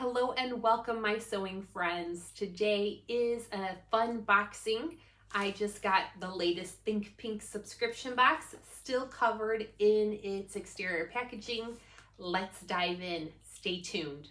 Hello and welcome, my sewing friends. Today is a fun boxing. I just got the latest Think Pink subscription box, still covered in its exterior packaging. Let's dive in. Stay tuned.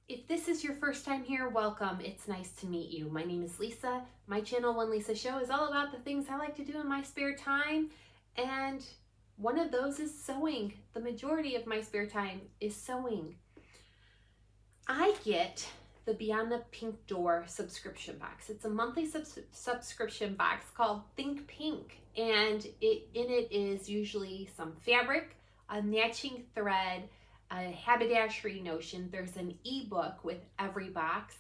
If this is your first time here, welcome. It's nice to meet you. My name is Lisa. My channel, One Lisa Show, is all about the things I like to do in my spare time, and one of those is sewing. The majority of my spare time is sewing. I get the Beyond the Pink Door subscription box. It's a monthly subscription box called Think Pink, and in it is usually some fabric, a matching thread, a haberdashery notion. There's an ebook with every box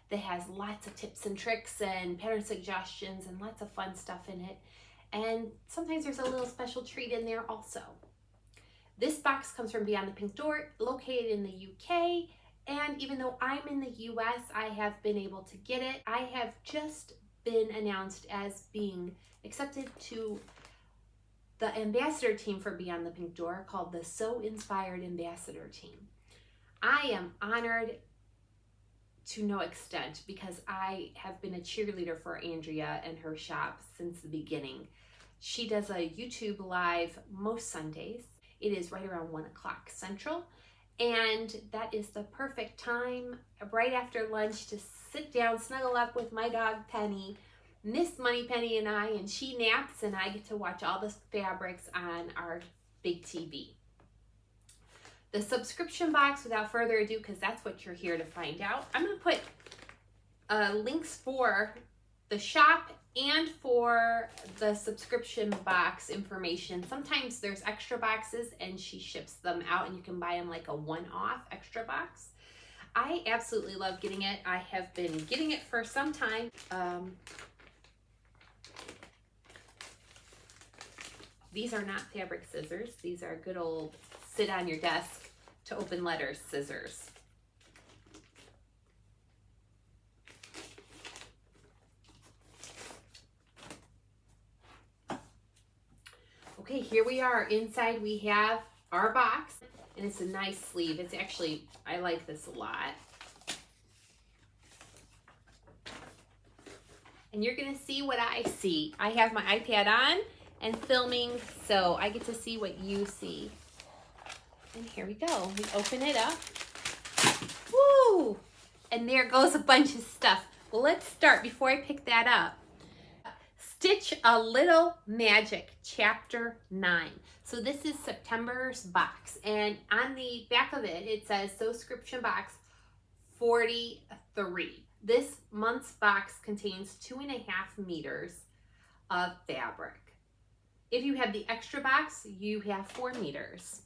that has lots of tips and tricks and pattern suggestions and lots of fun stuff in it. And sometimes there's a little special treat in there also. This box comes from Beyond the Pink Door, located in the UK. And even though I'm in the US, I have been able to get it. I have just been announced as being accepted to the ambassador team for Beyond the Pink Door, called the Sew Inspired Ambassador Team. I am honored to no extent because I have been a cheerleader for Andrea and her shop since the beginning. She does a YouTube live most Sundays. It is right around 1 o'clock Central, and that is the perfect time right after lunch to sit down, snuggle up with my dog Penny, Miss Money Penny and I, and she naps and I get to watch all the fabrics on our big TV. The subscription box, without further ado, because that's what you're here to find out, I'm going to put links for the shop and for the subscription box information. Sometimes there's extra boxes and she ships them out and you can buy them like a one-off extra box. I absolutely love getting it. I have been getting it for some time. These are not fabric scissors. These are good old sit on your desk to open letters scissors. Okay, here we are. Inside we have our box, and it's a nice sleeve. It's actually, I like this a lot. And you're gonna see what I see. I have my iPad on and filming, so I get to see what you see. And here we go. We open it up. Woo! And there goes a bunch of stuff. Well, let's start before I pick that up. Stitch a Little Magic, Chapter 9. So this is September's box, and on the back of it, it says subscription box 43. This month's box contains 2.5 meters of fabric. If you have the extra box, you have 4 meters.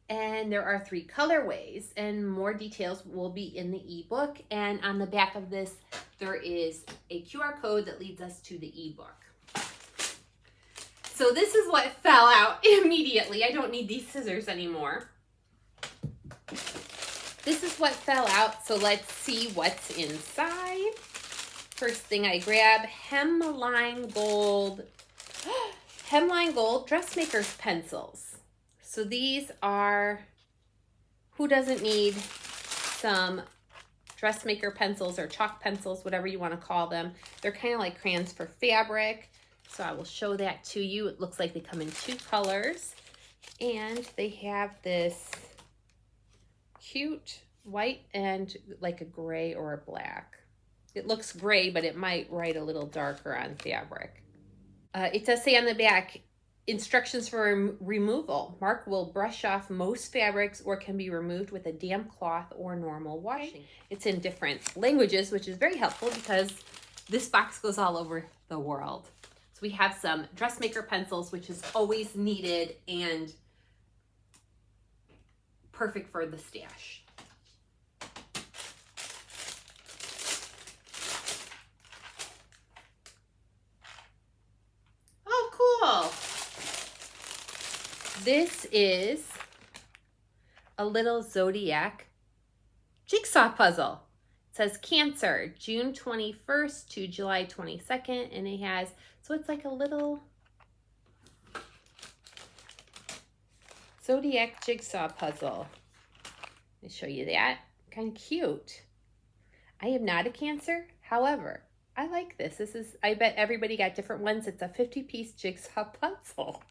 And there are 3 colorways, and more details will be in the ebook. And on the back of this, there is a QR code that leads us to the ebook. So this is what fell out immediately. I don't need these scissors anymore. This is what fell out, so let's see what's inside. First thing I grab, Hemline Gold dressmaker's pencils. So these are, who doesn't need some dressmaker pencils or chalk pencils, whatever you want to call them. They're kind of like crayons for fabric. So I will show that to you. It looks like they come in 2 colors. And they have this cute white and like a gray or a black. It looks gray, but it might write a little darker on fabric. It does say on the back, instructions for removal. Mark will brush off most fabrics or can be removed with a damp cloth or normal washing. It's in different languages, which is very helpful because this box goes all over the world. So we have some dressmaker pencils, which is always needed and perfect for the stash. Oh, cool. This is a little zodiac jigsaw puzzle. It says Cancer, June 21st to July 22nd, and it has, so it's like a little Zodiac jigsaw puzzle. Let me show you that. Kind of cute. I am not a Cancer. However, I like this. This is, I bet everybody got different ones. It's a 50-piece jigsaw puzzle.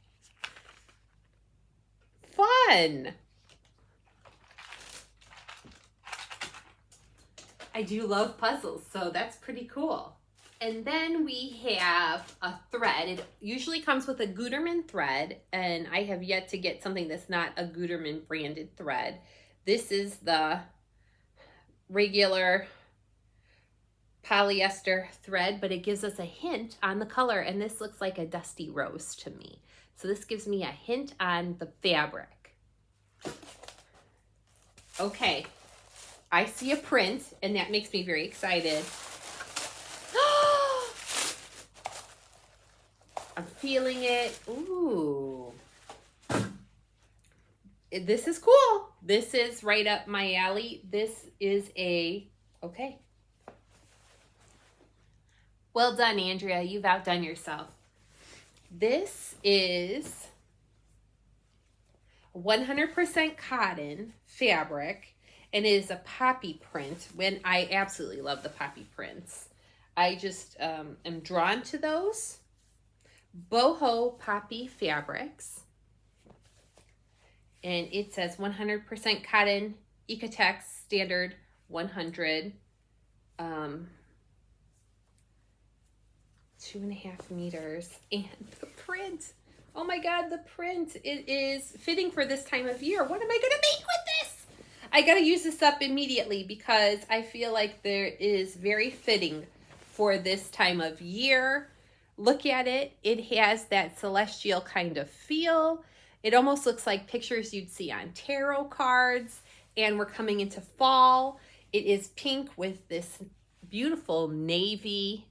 Fun. I do love puzzles, so that's pretty cool. And then we have a thread. It usually comes with a Gutermann thread, and I have yet to get something that's not a Gutermann branded thread. This is the regular polyester thread, but it gives us a hint on the color, and this looks like a dusty rose to me. So this gives me a hint on the fabric. Okay, I see a print, and that makes me very excited. I'm feeling it. Ooh. This is cool. This is right up my alley. This is a, okay. Well done, Andrea. You've outdone yourself. This is 100% cotton fabric, and it is a poppy print. When I absolutely love the poppy prints. I just am drawn to those. Boho poppy fabrics. And it says 100% cotton, Ecotex standard 100. 2.5 meters. And the print. Oh my God, the print. It is fitting for this time of year. What am I gonna make with this? I gotta use this up immediately because I feel like there is very fitting for this time of year. Look at it. It has that celestial kind of feel. It almost looks like pictures you'd see on tarot cards. And we're coming into fall. It is pink with this beautiful navy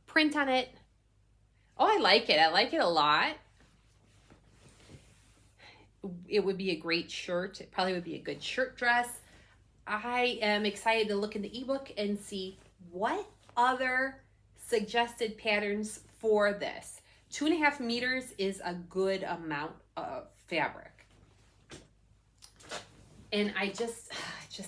print on it. Oh, I like it. I like it a lot. It would be a great shirt. It probably would be a good shirt dress. I am excited to look in the ebook and see what other suggested patterns for this. 2.5 meters is a good amount of fabric. And I just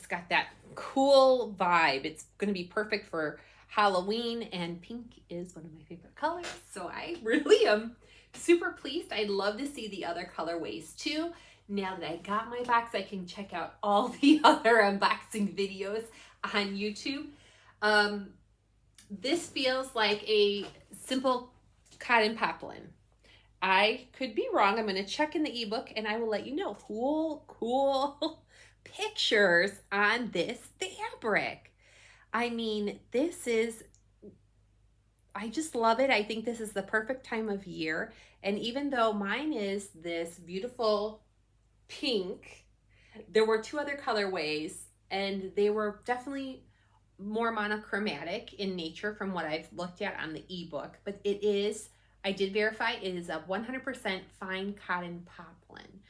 got that cool vibe. It's going to be perfect for Halloween, and pink is one of my favorite colors. So I really am super pleased. I'd love to see the other colorways too. Now that I got my box, I can check out all the other unboxing videos on YouTube. This feels like a simple cotton poplin. I could be wrong. I'm going to check in the ebook and I will let you know. Cool pictures on this fabric. I mean, this is, I just love it. I think this is the perfect time of year. And even though mine is this beautiful pink, there were 2 other colorways and they were definitely more monochromatic in nature from what I've looked at on the ebook. But it is, I did verify, it is a 100% fine cotton poplin.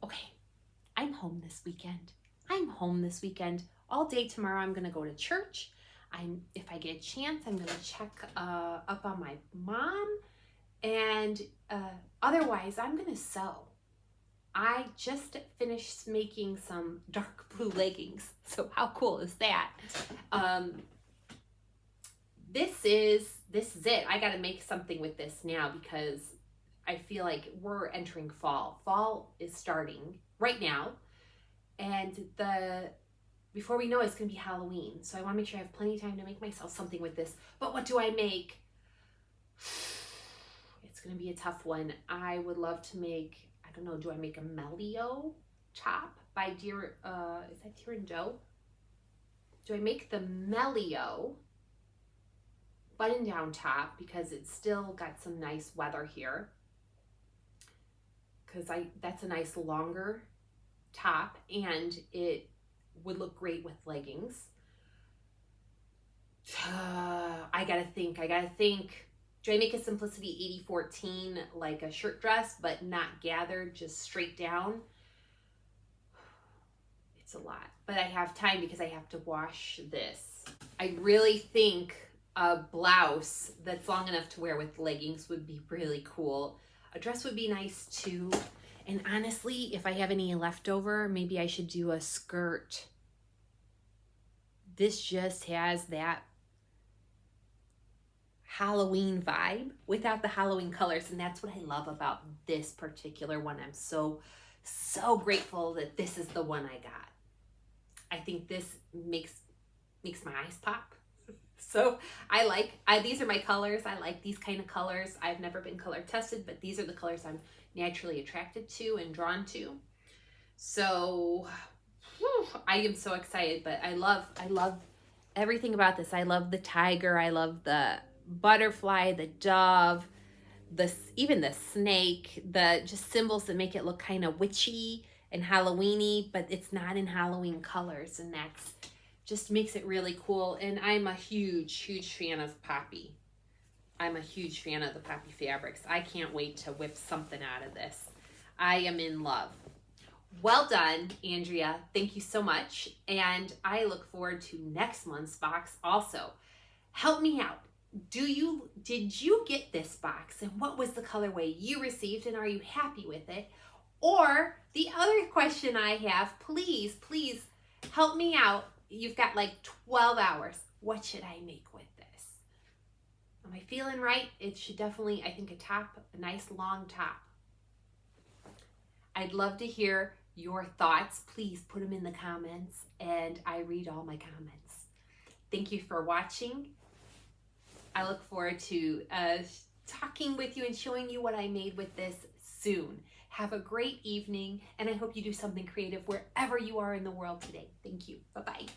Okay, I'm home this weekend. All day tomorrow I'm going to go to church. If I get a chance, I'm going to check up on my mom. And otherwise, I'm going to sew. I just finished making some dark blue leggings. So how cool is that? This is it. I got to make something with this now because I feel like we're entering fall. Fall is starting right now. And before we know it, it's going to be Halloween. So I want to make sure I have plenty of time to make myself something with this. But what do I make? It's going to be a tough one. I would love to make, I don't know, do I make a Melio top by is that Deer and Doe? Do I make the Melio button down top because it's still got some nice weather here? Because that's a nice longer top and it would look great with leggings. I gotta think. Do I make a Simplicity 8014 like a shirt dress, but not gathered, just straight down? It's a lot, but I have time because I have to wash this. I really think a blouse that's long enough to wear with leggings would be really cool. A dress would be nice too. And honestly, if I have any leftover, maybe I should do a skirt. This just has that Halloween vibe without the Halloween colors. And that's what I love about this particular one. I'm so grateful that this is the one I got. I think this makes my eyes pop. So these are my colors. I like these kind of colors. I've never been color tested, but these are the colors I'm naturally attracted to and drawn to. So I am so excited, but I love everything about this. I love the tiger. I love the butterfly, the dove, even the snake, the just symbols that make it look kind of witchy and Halloweeny, but it's not in Halloween colors, and that's just makes it really cool. And I'm a huge fan of poppy. I'm a huge fan of the poppy fabrics. I can't wait to whip something out of this. I am in love. Well done, Andrea. Thank you so much. And I look forward to next month's box also. Help me out. Did you get this box, and what was the colorway you received, and are you happy with it? Or the other question I have, please help me out. You've got like 12 hours. What should I make with this? Am I feeling right? It should definitely, I think, a nice long top. I'd love to hear your thoughts. Please put them in the comments, and I read all my comments. Thank you for watching. I look forward to talking with you and showing you what I made with this soon. Have a great evening, and I hope you do something creative wherever you are in the world today. Thank you. Bye-bye.